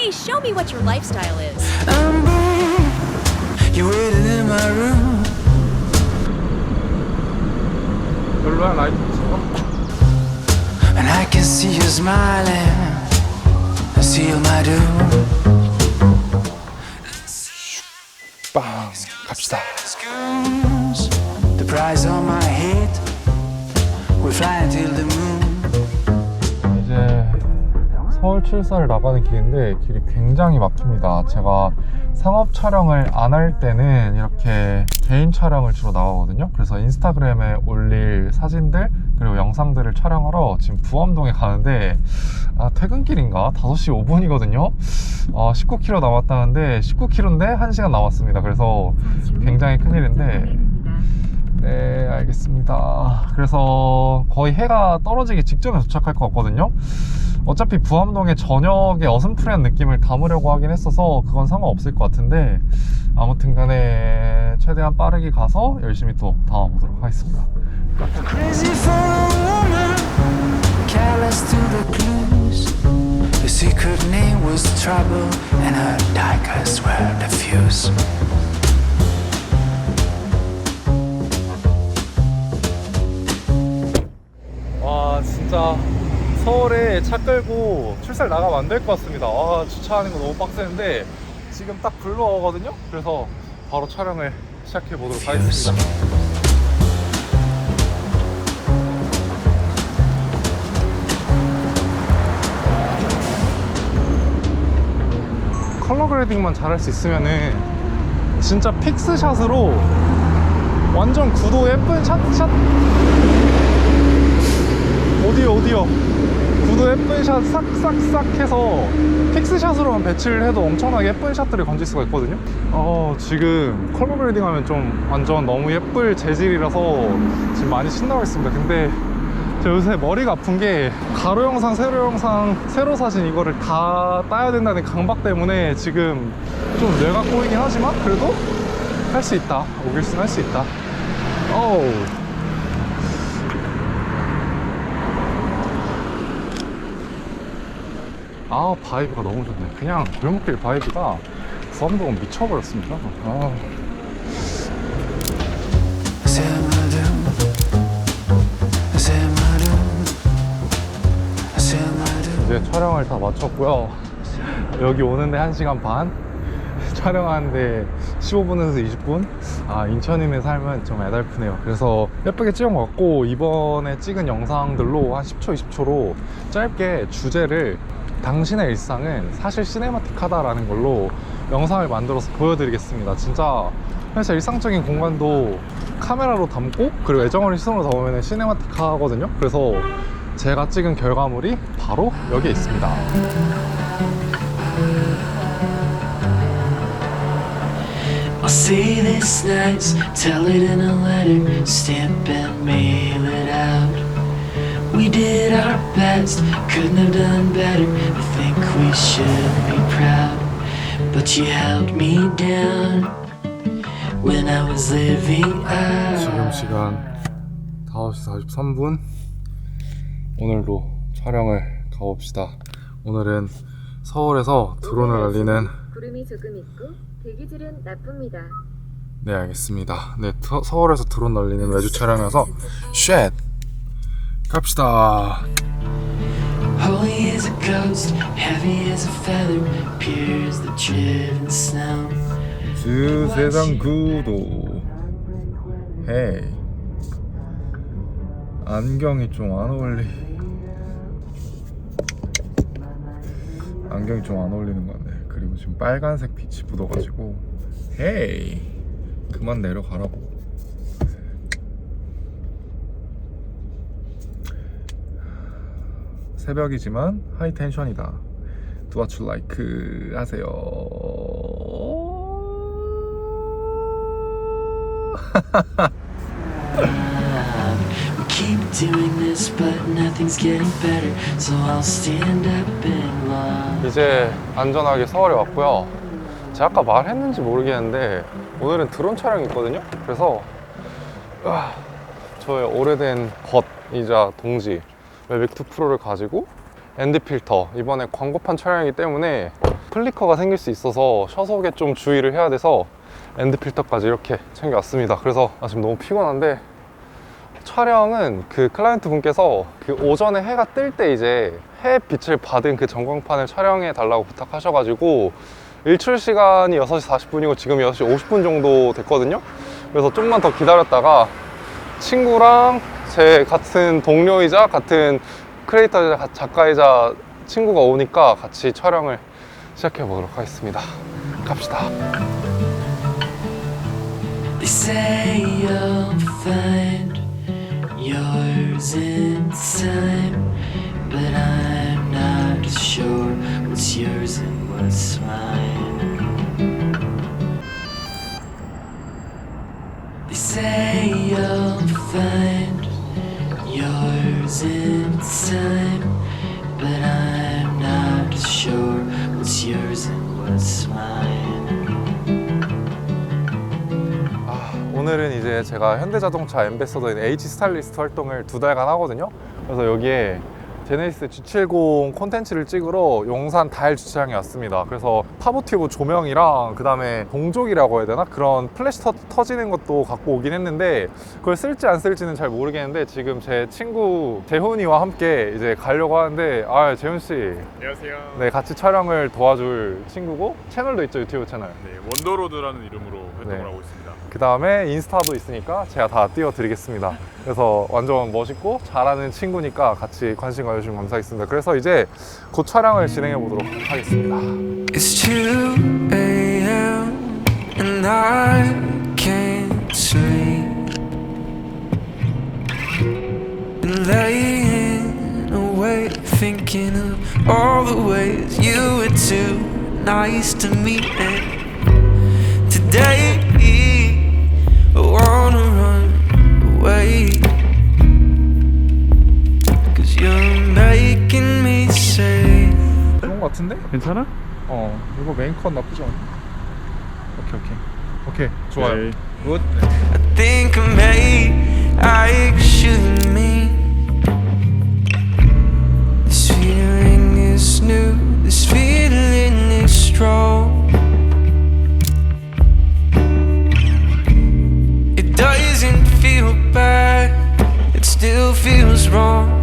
Hey, show me what your lifestyle is. You waited in my room. 별로야 라이트 And I can see you smiling. Seal my doom. 빵 갑시다. Spoons, the prize on my head. We're flying till the moon. 이제 서울 출사를 나가는 길인데 길이 굉장히 막힙니다. 제가 상업 촬영을 안 할 때는 이렇게 개인 촬영을 주로 나가거든요. 그래서 인스타그램에 올릴 사진들 그리고 영상들을 촬영하러 지금 부암동에 가는데 퇴근길인가? 5시 5분이거든요 19km 남았다는데 19km인데 1시간 남았습니다. 그래서 굉장히 큰일인데 네 알겠습니다. 그래서 거의 해가 떨어지기 직전에 도착할 것 같거든요. 어차피 부암동에 저녁에 어슴푸레한 느낌을 담으려고 하긴 했어서 그건 상관없을 것 같은데 아무튼 간에 최대한 빠르게 가서 열심히 또 담아보도록 하겠습니다. Crazy for a woman, careless to the clues. The secret name was trouble, and her daggers were diffuse. 와 진짜 서울에 차 끌고 출사를 나가면 안 될 것 같습니다. 주차하는 거 너무 빡세는데 지금 딱 불러오거든요. 그래서 바로 촬영을 시작해 보도록 하겠습니다. 컬러 그레이딩만 잘할 수 있으면은 진짜 픽스샷으로 완전 구도 예쁜 샷 어디요 구도 예쁜 샷 싹싹싹 해서 픽스샷으로만 배치를 해도 엄청나게 예쁜 샷들을 건질 수가 있거든요. 지금 컬러 그레이딩 하면 좀 완전 너무 예쁠 재질이라서 지금 많이 신나고 있습니다. 근데 저 요새 머리가 아픈 게 가로 영상, 세로 영상, 세로 사진 이거를 다 따야 된다는 강박 때문에 지금 좀 뇌가 꼬이긴 하지만 그래도 할 수 있다. 오길스는 할 수 있다. 바이브가 너무 좋네. 그냥 골목길 바이브가 부암동은 미쳐버렸습니다. 이제 촬영을 다 마쳤고요. 여기 오는데 1시간 반, 촬영하는데 15분에서 20분. 인천인의 삶은 좀 애달프네요. 그래서 예쁘게 찍은 것 같고 이번에 찍은 영상들로 한 10초 20초로 짧게 주제를 당신의 일상은 사실 시네마틱하다라는 걸로 영상을 만들어서 보여드리겠습니다. 진짜 사실 일상적인 공간도 카메라로 담고 그리고 애정어린 시선으로 담으면 시네마틱하거든요. 그래서 제가 찍은 결과물이 바로 여기에 있습니다. I'll say this nice, tell it in a letter, stamp and mail it out. We did our best, couldn't have done better. I think we should be proud. But you held me down when I was living out. 지금 시간 5시 43분. 오늘도 촬영을 가봅시다. 오늘은 서울에서 드론을 날리는 구름이 조금 있고 대기질은 나쁩니다. 네 알겠습니다. 네 서울에서 드론 날리는 외주 촬영이라서 쉣 갑시다. Holy as a ghost, heavy as a feather, pure as the driven snow. 세상 구도. 헤이 안경이 좀 안 어울리는 것 같네. 그리고 지금 빨간색 빛이 묻어가지고 헤이 그만 내려가라고. 새벽이지만 하이 텐션이다. Do what you like 하세요. We keep doing this, but nothing's getting better. So I'll stand up and lie. 이제 안전하게 서울에 왔고요. 제가 아까 말했는지 모르겠는데 오늘은 드론 촬영이 있거든요. 그래서 저의 오래된 벗이자 동지 웨빅2 프로를 가지고 엔드 필터, 이번에 광고판 촬영이기 때문에 플리커가 생길 수 있어서 셔속에 좀 주의를 해야 돼서 엔드 필터까지 이렇게 챙겨왔습니다. 그래서 지금 너무 피곤한데, 촬영은 그 클라이언트 분께서 그 오전에 해가 뜰 때 이제 햇빛을 받은 그 전광판을 촬영해 달라고 부탁하셔가지고 일출 시간이 6시 40분이고 지금 6시 50분 정도 됐거든요. 그래서 좀만 더 기다렸다가 친구랑 제 같은 동료이자 같은 크리에이터이자 작가이자 친구가 오니까 같이 촬영을 시작해 보도록 하겠습니다. 갑시다. They say you'll find yours in time, but I'm not sure what's yours and what's mine. They say you'll find yours in time, but I'm not sure what's yours and what's mine. 오늘은 이제 제가 현대자동차 앰베서더인 H 스타일리스트 활동을 2달간 하거든요. 그래서 여기에 제네시스 G70 콘텐츠를 찍으러 용산 달 주차장에 왔습니다. 그래서 타보튜브 조명이랑 그 다음에 동족이라고 해야 되나? 그런 플래시 터지는 것도 갖고 오긴 했는데 그걸 쓸지 안 쓸지는 잘 모르겠는데 지금 제 친구 재훈이와 함께 이제 가려고 하는데, 재훈씨. 안녕하세요. 네, 같이 촬영을 도와줄 친구고 채널도 있죠, 유튜브 채널. 네, 원더로드라는 이름으로 활동을 네. 하고 있습니다. 그 다음에 인스타도 있으니까 제가 다 띄워드리겠습니다. 그래서 완전 멋있고 잘하는 친구니까 같이 관심 가져주시면 감사하겠습니다. 그래서 이제 곧 촬영을 진행해 보도록 하겠습니다. It's 2 a.m. and I can't sleep. Been laying awake thinking of all the ways you were too nice to me. And today I wanna run away, 'cause you're making me say. 좋은 것 같은데? 괜찮아? 이거 메인컷 나쁘지 않아. 오케이 좋아요. 네. 굿. I think I should mean. This feeling is new, this feeling is strong. It doesn't feel bad, it still feels wrong.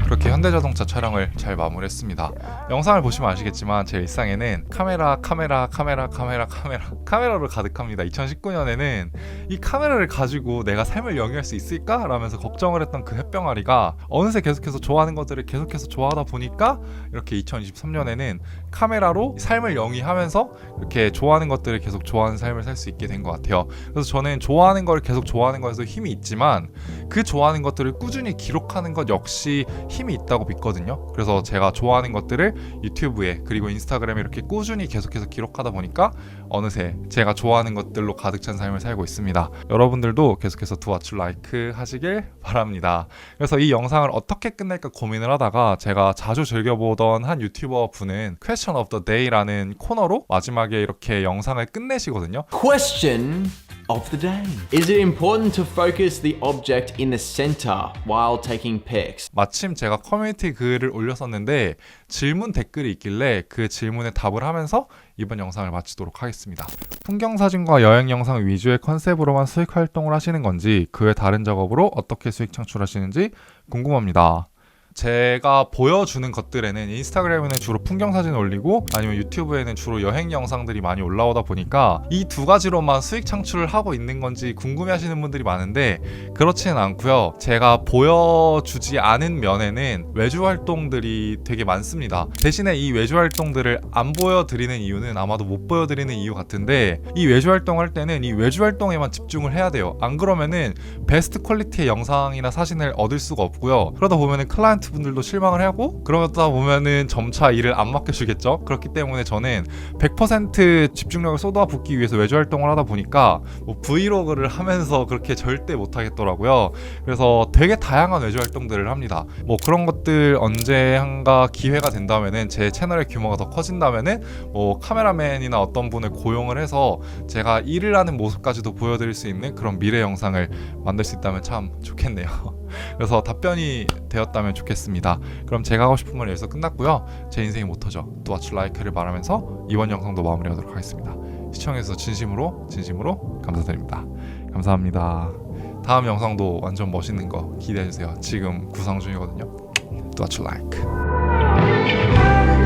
그렇게 현대자동차 촬영을 잘 마무리했습니다. 영상을 보시면 아시겠지만 제 일상에는 카메라로 가득합니다. 2019년에는 이 카메라를 가지고 내가 삶을 영위할 수 있을까? 라면서 걱정을 했던 그 햇병아리가 어느새 계속해서 좋아하는 것들을 계속해서 좋아하다 보니까 이렇게 2023년에는 카메라로 삶을 영위하면서 이렇게 좋아하는 것들을 계속 좋아하는 삶을 살 수 있게 된 것 같아요. 그래서 저는 좋아하는 걸 계속 좋아하는 것에서 힘이 있지만 그 좋아하는 것들을 꾸준히 기록하는 것 역시 힘이 있다고 믿거든요. 그래서 제가 좋아하는 것들을 유튜브에 그리고 인스타그램에 이렇게 꾸준히 계속해서 기록하다 보니까 어느새 제가 좋아하는 것들로 가득 찬 삶을 살고 있습니다. 여러분들도 계속해서 두와추 라이크 하시길 바랍니다. 그래서 이 영상을 어떻게 끝낼까 고민을 하다가 제가 자주 즐겨보던 한 유튜버 분은 Question of the Day라는 코너로 마지막에 이렇게 영상을 끝내시거든요. Question of the day. Is it important to focus the object in the center while taking pics? 마침 제가 커뮤니티 글을 올렸었는데 질문 댓글이 있길래 그 질문에 답을 하면서 이번 영상을 마치도록 하겠습니다. 풍경사진과 여행 영상 위주의 컨셉으로만 수익 활동을 하시는 건지 그 외 다른 작업으로 어떻게 수익 창출하시는지 궁금합니다. 제가 보여주는 것들에는 인스타그램에는 주로 풍경 사진을 올리고 아니면 유튜브에는 주로 여행 영상들이 많이 올라오다 보니까 이 두 가지로만 수익 창출을 하고 있는 건지 궁금해 하시는 분들이 많은데 그렇지는 않고요. 제가 보여주지 않은 면에는 외주 활동들이 되게 많습니다. 대신에 이 외주 활동들을 안 보여드리는 이유는 아마도 못 보여드리는 이유 같은데 이 외주 활동할 때는 이 외주 활동에만 집중을 해야 돼요. 안 그러면은 베스트 퀄리티의 영상이나 사진을 얻을 수가 없고요. 그러다 보면은 클라이언트 분들도 실망을 하고 그러다 보면은 점차 일을 안 맡겨주겠죠. 그렇기 때문에 저는 100% 집중력을 쏟아붓기 위해서 외주 활동을 하다 보니까 뭐 브이로그를 하면서 그렇게 절대 못 하겠더라고요. 그래서 되게 다양한 외주 활동들을 합니다. 뭐 그런 것들 언제한가 기회가 된다면은 제 채널의 규모가 더 커진다면은 뭐 카메라맨이나 어떤 분을 고용을 해서 제가 일을 하는 모습까지도 보여드릴 수 있는 그런 미래 영상을 만들 수 있다면 참 좋겠네요. 그래서 답변이 되었다면 좋겠습니다. 그럼 제가 하고 싶은 건 여기서 끝났고요. 제 인생의 모토죠. 또 What You Like를 말하면서 이번 영상도 마무리하도록 하겠습니다. 시청해주셔서 진심으로 감사드립니다. 감사합니다. 다음 영상도 완전 멋있는 거 기대해주세요. 지금 구상 중이거든요. 또 What You Like.